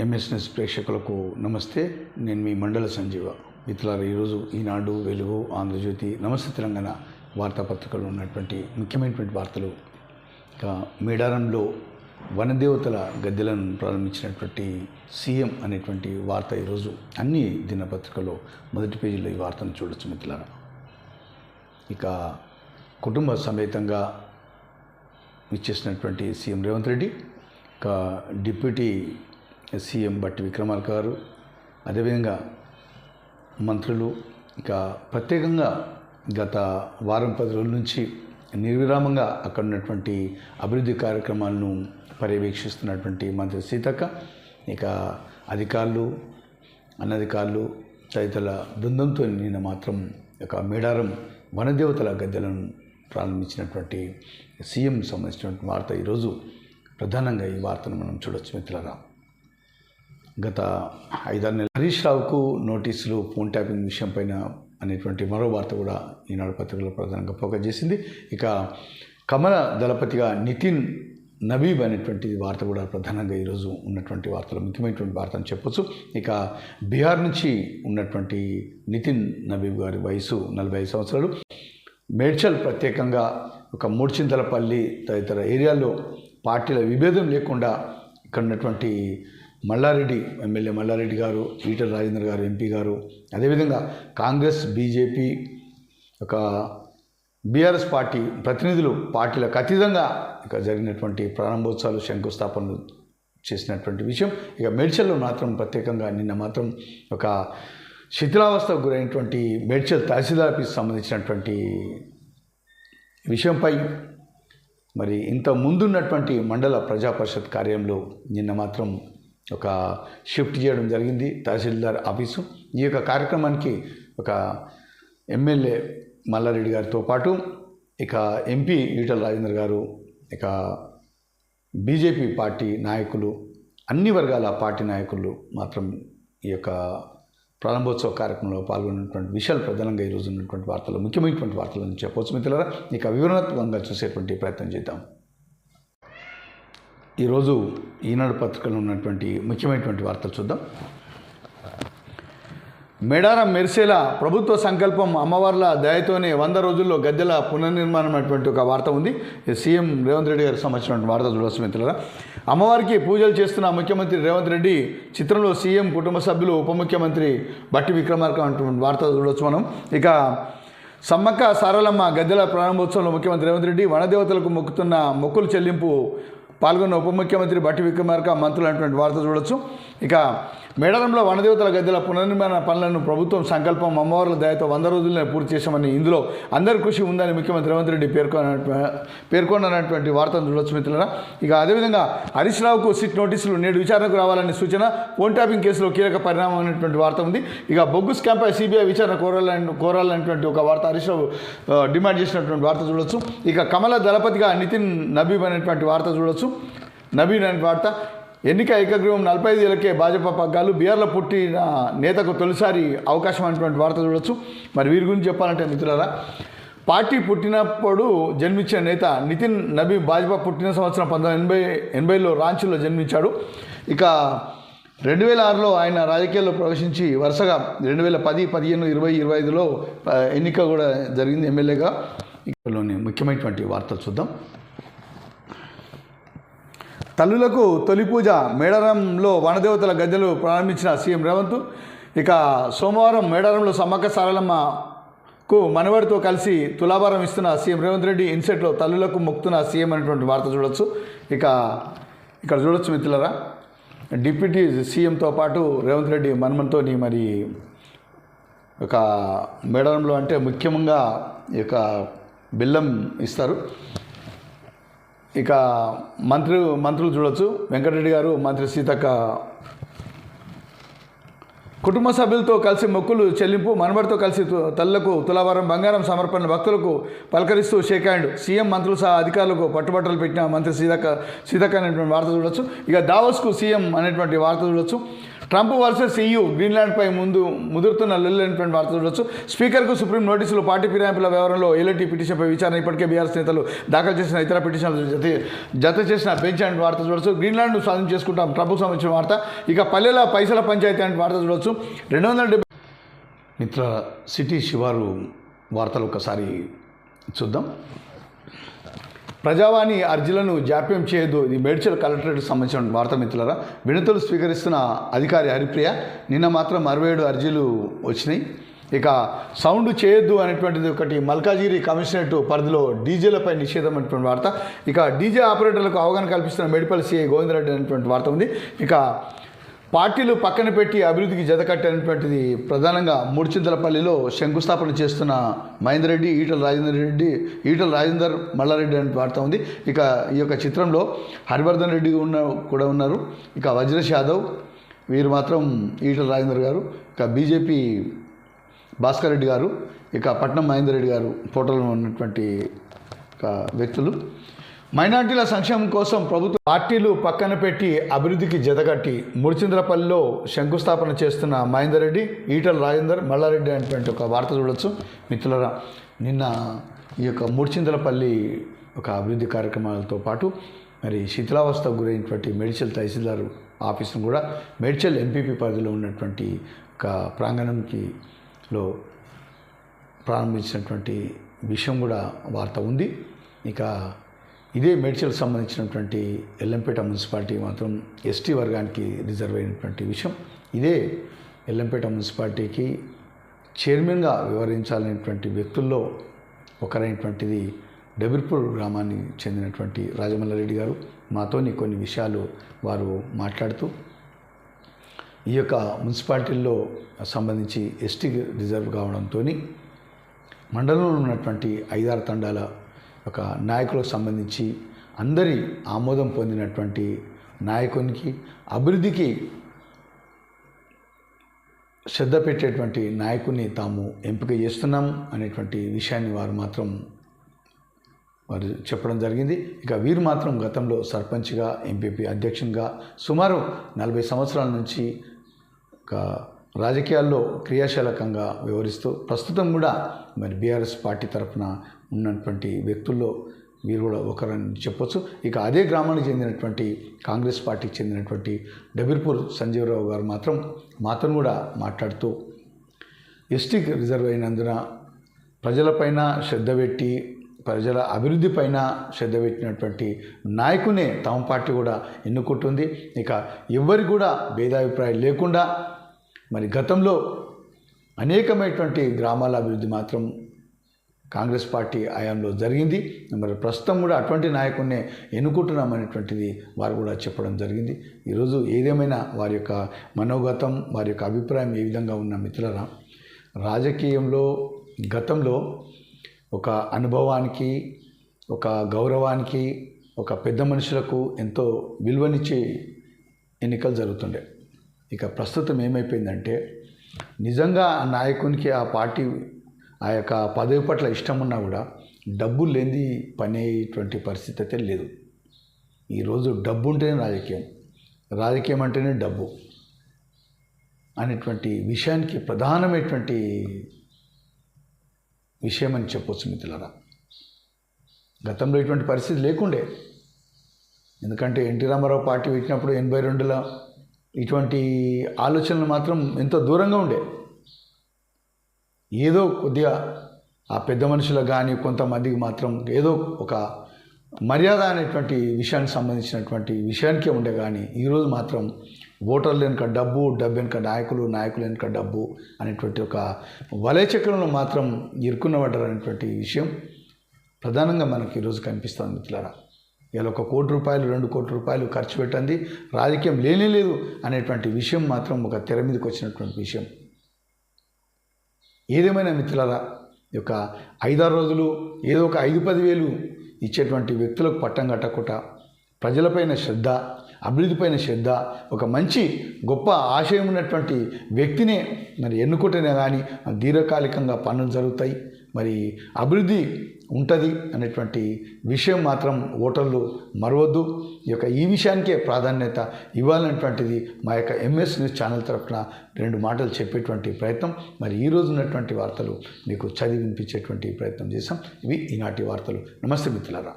MS news ప్రేక్షకులకు నమస్తే. నేను మీ మండల సంజీవ. మిత్రులారా, ఈరోజు ఈనాడు, వెలుగు, ఆంధ్రజ్యోతి, నమస్తే తెలంగాణ వార్తాపత్రికల్లో ఉన్నటువంటి ముఖ్యమైనటువంటి వార్తలు. మేడారంలో వనదేవతల గద్దెలను ప్రారంభించినటువంటి సీఎం అనేటువంటి వార్త ఈరోజు అన్ని దినపత్రికల్లో మొదటి పేజీలో ఈ వార్తను చూడొచ్చు మిత్రులారా. ఇక కుటుంబ సమేతంగా ఇచ్చేసినటువంటి సీఎం రేవంత్ రెడ్డి, ఇక డిప్యూటీ సీఎం బట్టి విక్రమార్క గారు, అదేవిధంగా మంత్రులు, ఇక ప్రత్యేకంగా గత వారం 10 రోజుల నుంచి నిర్విరామంగా అక్కడ ఉన్నటువంటి అభివృద్ధి కార్యక్రమాలను పర్యవేక్షిస్తున్నటువంటి మంత్రి సీతక్క, ఇక అధికారులు, అనధికారులు తదితరుల బృందంతో నిన్న మాత్రం ఇక మేడారం వనదేవతల గద్దెలను ప్రారంభించినటువంటి సీఎం సంబంధించినటువంటి వార్త ఈరోజు ప్రధానంగా ఈ వార్తను మనం చూడొచ్చు మిత్రులారా. గత 5-6 నెలలు హరీష్ రావుకు నోటీసులు, ఫోన్ ట్యాపింగ్ విషయం పైన అనేటువంటి మరో వార్త కూడా ఈనాడు పత్రికలో ప్రధానంగా ఫోకస్ చేసింది. ఇక కమల దళపతిగా నితిన్ నబీబ్ అనేటువంటి వార్త కూడా ప్రధానంగా ఈరోజు ఉన్నటువంటి వార్తలు ముఖ్యమైనటువంటి వార్త అని చెప్పొచ్చు. ఇక బీహార్ నుంచి ఉన్నటువంటి నితిన్ నబీబ్ గారి వయసు 45 సంవత్సరాలు. మేడ్చల్ ప్రత్యేకంగా ఒక మూడుచింతలపల్లి తదితర ఏరియాల్లో పార్టీల విభేదం లేకుండా ఇక్కడ ఉన్నటువంటి మల్లారెడ్డి, ఎమ్మెల్యే మల్లారెడ్డి గారు, ఈటల రాజేందర్ గారు, ఎంపీ గారు, అదేవిధంగా కాంగ్రెస్, బీజేపీ, ఒక బీఆర్ఎస్ పార్టీ ప్రతినిధులు పార్టీలకు అతీతంగా ఇక జరిగినటువంటి ప్రారంభోత్సవాలు, శంకుస్థాపనలు చేసినటువంటి విషయం. ఇక మేడ్చల్లో మాత్రం ప్రత్యేకంగా నిన్న మాత్రం ఒక శిథిలావస్థకు గురైనటువంటి మేడ్చల్ తహసీల్దార్ ఆఫీస్ సంబంధించినటువంటి విషయంపై మరి ఇంత ముందున్నటువంటి మండల ప్రజా పరిషత్ కార్యాలయంలో నిన్న మాత్రం ఒక షిఫ్ట్ చేయడం జరిగింది తహసీల్దార్ ఆఫీసు. ఈ యొక్క కార్యక్రమానికి ఒక ఎమ్మెల్యే మల్లారెడ్డి గారితో పాటు ఇక ఎంపీ ఈటల రాజేందర్ గారు, ఇక బీజేపీ పార్టీ నాయకులు, అన్ని వర్గాల పార్టీ నాయకులు మాత్రం ఈ యొక్క ప్రారంభోత్సవ కార్యక్రమంలో పాల్గొన్నటువంటి విషయాలు ప్రధానంగా ఈరోజు ఉన్నటువంటి వార్తలు ముఖ్యమైనటువంటి వార్తలను చెప్పవచ్చు మిత్రులారా. ఇక వివరణాత్మకంగా చూసేటువంటి ప్రయత్నం చేద్దాం. ఈరోజు ఈనాడు పత్రికలో ఉన్నటువంటి ముఖ్యమైనటువంటి వార్తలు చూద్దాం. మేడారం మెరిసేలా ప్రభుత్వ సంకల్పం, అమ్మవార్ల దయతోనే 100 రోజుల్లో గద్దెల పునర్నిర్మాణం అనేటువంటి ఒక వార్త ఉంది. సీఎం రేవంత్ రెడ్డి గారికి సంబంధించినటువంటి వార్త చూడవచ్చు మిత్రులారా. అమ్మవారికి పూజలు చేస్తున్న ముఖ్యమంత్రి రేవంత్ రెడ్డి చిత్రంలో సీఎం, కుటుంబ సభ్యులు, ఉప ముఖ్యమంత్రి బట్టి విక్రమార్క అటువంటి వార్త చూడవచ్చు మనం. ఇక సమ్మక్క సారలమ్మ గద్దెల ప్రారంభోత్సవంలో ముఖ్యమంత్రి రేవంత్ రెడ్డి, వనదేవతలకు మొక్కుతున్న మొక్కులు చెల్లింపు పాల్గొన్న ఉప ముఖ్యమంత్రి బట్టి విక్రమార్క, మంత్రులు అనేటువంటి వార్త చూడవచ్చు. ఇక మేడారంలో వనదేవతల గద్దెల పునర్నిర్మాణ పనులను ప్రభుత్వం సంకల్పం, అమ్మవార్ల దయతో 100 రోజుల్లోనే పూర్తి చేశామని, ఇందులో అందరి కృషి ఉందని ముఖ్యమంత్రి రేవంత్ రెడ్డి పేర్కొన్నటువంటి వార్తను చూడవచ్చు మిత్రులారా. ఇక అదేవిధంగా హరీష్ రావుకు సిట్ నోటీసులు, నేడు విచారణకు రావాలని సూచన, ఫోన్ ట్యాపింగ్ కేసులో కీలక పరిణామం అనేటువంటి వార్త ఉంది. ఇక బొగ్గు స్కామ్పై సిబిఐ విచారణ కోరాలనేటువంటి ఒక వార్త హరీష్ రావు డిమాండ్ చేసినటువంటి వార్త చూడవచ్చు. ఇక కమల దళపతిగా నితిన్ నబీబ్ అనేటువంటి వార్త చూడవచ్చు. నబీబ్ అనే వార్త, ఎన్నిక ఏకగ్రీవం 45 ఏళ్లకే భాజపా పగ్గాలు, బీహార్లో పుట్టిన నేతకు తొలిసారి అవకాశం అనేటువంటి వార్త చూడవచ్చు. మరి వీరి గురించి చెప్పాలంటే మిత్రులారా, పార్టీ పుట్టినప్పుడు జన్మించిన నేత నితిన్ నబీబ్ భాజపా పుట్టిన సంవత్సరం 1980లో రాంచీలో జన్మించాడు. ఇక 2006లో ఆయన రాజకీయాల్లో ప్రవేశించి వరుసగా 2010, 15, 20, 25లో ఎన్నిక కూడా జరిగింది ఎమ్మెల్యేగా. ఇక్కడలోని ముఖ్యమైనటువంటి వార్తలు చూద్దాం. తల్లులకు తొలి పూజ, మేడారంలో వనదేవతల గద్దెలు ప్రారంభించిన సీఎం రేవంత్. ఇక సోమవారం మేడారంలో సమ్మక్క సారలమ్మకు మనవడితో కలిసి తులాభారం ఇస్తున్న సీఎం రేవంత్ రెడ్డి, ఇన్సెట్లో తల్లులకు మొక్కుతున్న సీఎం అనేటువంటి వార్త చూడవచ్చు. ఇక ఇక్కడ చూడవచ్చు మిత్రులారా, డిప్యూటీ సీఎంతో పాటు రేవంత్ రెడ్డి మన్మన్తో మరి ఒక మేడారంలో అంటే ముఖ్యంగా ఈ యొక్క బెల్లం ఇస్తారు. ఇక మంత్రులు చూడవచ్చు, వెంకటరెడ్డి గారు, మంత్రి సీతక్క కుటుంబ సభ్యులతో కలిసి మొక్కులు చెల్లింపు, మనబడితో కలిసి తల్లులకు తులాభారం, బంగారం సమర్పణ, భక్తులకు పలకరిస్తూ షేక్ హ్యాండ్, సీఎం, మంత్రులు సహా అధికారులకు పట్టుబట్టలు పెట్టిన మంత్రి సీతక్క అనేటువంటి వార్త చూడవచ్చు. ఇక దావోస్కు సీఎం అనేటువంటి వార్త చూడవచ్చు. ట్రంప్ వర్సెస్ EU గ్రీన్లాండ్పై ముదురుతున్న లొల్లినటువంటి వార్త చూడవచ్చు. స్పీకర్కు సుప్రీం నోటీసులు. పార్టీ ఫిరాయింపుల వ్యవహారంలో ఎల్ఎన్టీ పిటిషన్పై విచారణ. ఇప్పటికే బీఆర్ఎస్ నేతలు దాఖలు చేసిన ఇతర పిటిషన్లు జత చేసిన బెంచ్ అండ్ వార్త చూడవచ్చు. గ్రీన్లాండ్ను స్వాధీనం చేసుకుంటాం ట్రంప్కు సంబంధించిన వార్త. ఇక పల్లెల పైసల పంచాయతీ అంటే వార్త చూడవచ్చు. 270 మిత్ర సిటీ శివారు వార్తలు ఒకసారి చూద్దాం. ప్రజావాణి అర్జీలను జాప్యం చేయదు. ఇది మేడ్చల్ కలెక్టరేట్కి సంబంధించిన వార్త మిత్రులారా. వినతులు స్వీకరిస్తున్న అధికారి హరిప్రియ. నిన్న మాత్రం 67 అర్జీలు వచ్చినాయి. ఇక సౌండ్ చేయొద్దు అనేటువంటిది ఒకటి. మల్కాజిగిరి కమిషనరేట్ పరిధిలో డీజేలపై నిషేధం అనేటువంటి వార్త. ఇక డీజే ఆపరేటర్లకు అవగాహన కల్పిస్తున్న మేడిపల్లి సిఐ గోవిందరెడ్డి అనేటువంటి వార్త ఉంది. ఇక పార్టీలు పక్కన పెట్టి అభివృద్ధికి జతకట్టేటువంటిది ప్రధానంగా మూడుచింతలపల్లిలో శంకుస్థాపన చేస్తున్న మహేందర్ రెడ్డి, ఈటల రాజేందర్ మల్లారెడ్డి అనే వార్త ఉంది. ఇక ఈ యొక్క చిత్రంలో హరివర్ధన్ రెడ్డి కూడా ఉన్నారు. ఇక వజ్రేష్ యాదవ్, వీరు మాత్రం ఈటల రాజేందర్ గారు. ఇక బీజేపీ భాస్కర్ రెడ్డి గారు, ఇక పట్నం మహేందర్ రెడ్డి గారు ఫోటోలో ఉన్నటువంటి వ్యక్తులు. మైనార్టీల సంక్షేమం కోసం ప్రభుత్వ పార్టీలు పక్కన పెట్టి అభివృద్ధికి జతకట్టి ముడిచింద్రపల్లిలో శంకుస్థాపన చేస్తున్న మహేందర్ రెడ్డి, ఈటల రాజేందర్ మల్లారెడ్డి అనేటువంటి ఒక వార్త చూడవచ్చు మిత్రులరా. నిన్న ఈ యొక్క ముడిచింద్రపల్లి ఒక అభివృద్ధి కార్యక్రమాలతో పాటు మరి శిథిలావస్థకు గురైనటువంటి మేడ్చల్ తహసీల్దార్ ఆఫీసును కూడా మేడ్చల్ ఎంపీపీ పరిధిలో ఉన్నటువంటి ఒక ప్రాంగణంలో ప్రారంభించినటువంటి విషయం కూడా వార్త ఉంది. ఇక ఇదే మేడ్చల్కి సంబంధించినటువంటి ఎల్లంపేట మున్సిపాలిటీ మాత్రం ఎస్టీ వర్గానికి రిజర్వ్ అయినటువంటి విషయం. ఇదే ఎల్లంపేట మున్సిపాలిటీకి చైర్మన్గా వ్యవహరించాలనేటువంటి వ్యక్తుల్లో ఒకరైనటువంటిది డబిర్పూర్ గ్రామానికి చెందినటువంటి రాజమల్లారెడ్డి గారు. మాతోని కొన్ని విషయాలు వారు మాట్లాడుతూ ఈ యొక్క మున్సిపాలిటీల్లో సంబంధించి ఎస్టీ రిజర్వ్ కావడంతో మండలంలో ఉన్నటువంటి 5-6 తండాల ఒక నాయకులకు సంబంధించి అందరి ఆమోదం పొందినటువంటి నాయకునికి అభివృద్ధికి శ్రద్ధ పెట్టేటువంటి నాయకుని తాము ఎంపిక చేస్తున్నాం అనేటువంటి విషయాన్ని వారు చెప్పడం జరిగింది. ఇక వీరు మాత్రం గతంలో సర్పంచ్గా, ఎంపీపీ అధ్యక్షునిగా సుమారు 40 సంవత్సరాల నుంచి ఒక రాజకీయాల్లో క్రియాశీలకంగా వ్యవహరిస్తూ ప్రస్తుతం కూడా మరి బీఆర్ఎస్ పార్టీ తరఫున ఉన్నటువంటి వ్యక్తుల్లో వీరు కూడా ఒకరని చెప్పొచ్చు. ఇక అదే గ్రామానికి చెందినటువంటి కాంగ్రెస్ పార్టీకి చెందినటువంటి డబిర్పూర్ సంజీవరావు గారు మాత్రం మాతో కూడా మాట్లాడుతూ ఎస్టీకి రిజర్వ్ అయినందున ప్రజలపైన శ్రద్ధ పెట్టి ప్రజల అభివృద్ధిపైన శ్రద్ధ పెట్టినటువంటి నాయకునే తమ పార్టీ కూడా ఎన్నుకుంటుంది. ఇక ఎవరికి కూడా భేదాభిప్రాయాలు లేకుండా మరి గతంలో అనేకమైనటువంటి గ్రామాల అభివృద్ధి మాత్రం కాంగ్రెస్ పార్టీ హయాంలో జరిగింది. మరి ప్రస్తుతం కూడా అటువంటి నాయకుడినే ఎన్నుకుంటున్నామనేటువంటిది వారు కూడా చెప్పడం జరిగింది. ఈరోజు ఏదేమైనా వారి యొక్క మనోగతం, వారి యొక్క అభిప్రాయం ఏ విధంగా ఉన్న మిత్రులరా, రాజకీయంలో గతంలో ఒక అనుభవానికి, ఒక గౌరవానికి, ఒక పెద్ద మనుషులకు ఎంతో విలువనిచ్చే ఎన్నికలు జరుగుతుండే. ఇక ప్రస్తుతం ఏమైపోయిందంటే నిజంగా ఆ నాయకునికి ఆ పార్టీ ఆ యొక్క పదవి పట్ల ఇష్టం ఉన్నా కూడా డబ్బు లేని పని అయ్యేటువంటి పరిస్థితి అయితే లేదు. ఈరోజు డబ్బు ఉంటేనే రాజకీయం, రాజకీయం అంటేనే డబ్బు అనేటువంటి విషయానికి ప్రధానమైనటువంటి విషయం అని చెప్పొచ్చు మిత్రులారా. గతంలో ఇటువంటి పరిస్థితి లేకుండే. ఎందుకంటే ఎన్టీ రామారావు పార్టీ పెట్టినప్పుడు 82లో ఇటువంటి ఆలోచనలు మాత్రం ఎంతో దూరంగా ఉండే. ఏదో కొద్దిగా ఆ పెద్ద మనుషులకు కానీ కొంతమందికి మాత్రం ఏదో ఒక మర్యాద అనేటువంటి విషయానికి సంబంధించినటువంటి విషయానికే ఉండే. కానీ ఈరోజు మాత్రం ఓటర్లు వెనుక డబ్బు, డబ్బు వెనుక నాయకులు, నాయకులు వెనుక డబ్బు అనేటువంటి ఒక వలయ చక్రంలో మాత్రం ఇరుక్కున్నబడ్డారు అనేటువంటి విషయం ప్రధానంగా మనకి ఈరోజు కనిపిస్తుంది మిత్రులారా. ఇలా 1 కోటి రూపాయలు, 2 కోట్ల రూపాయలు ఖర్చు పెట్టింది రాజకీయం లేనేలేదు అనేటువంటి విషయం మాత్రం ఒక తెర మీదకి వచ్చినటువంటి విషయం. ఏదేమైనా మిత్రులారా, ఈ యొక్క 5-6 రోజులు ఏదో ఒక 5-10 వేలు ఇచ్చేటువంటి వ్యక్తులకు పట్టం కట్టకుండా ప్రజలపైన శ్రద్ధ, అభివృద్ధిపైన శ్రద్ధ, ఒక మంచి గొప్ప ఆశయం ఉన్నటువంటి వ్యక్తినే మరి ఎన్నుకుంటేనే కానీ దీర్ఘకాలికంగా పనులు జరుగుతాయి. మరి అభివృద్ధి ఉంటుంది అనేటువంటి విషయం మాత్రం ఓటర్లు మరవద్దు. ఈ విషయానికే ప్రాధాన్యత ఇవ్వాలనేటువంటిది మా యొక్క ఎంఎస్ న్యూస్ ఛానల్ తరఫున 2 మాటలు చెప్పేటువంటి ప్రయత్నం. మరి ఈరోజు ఉన్నటువంటి వార్తలు మీకు చదివి వినిపించేటువంటి ప్రయత్నం చేశాం. ఇవి ఈనాటి వార్తలు. నమస్తే మిత్రులారా.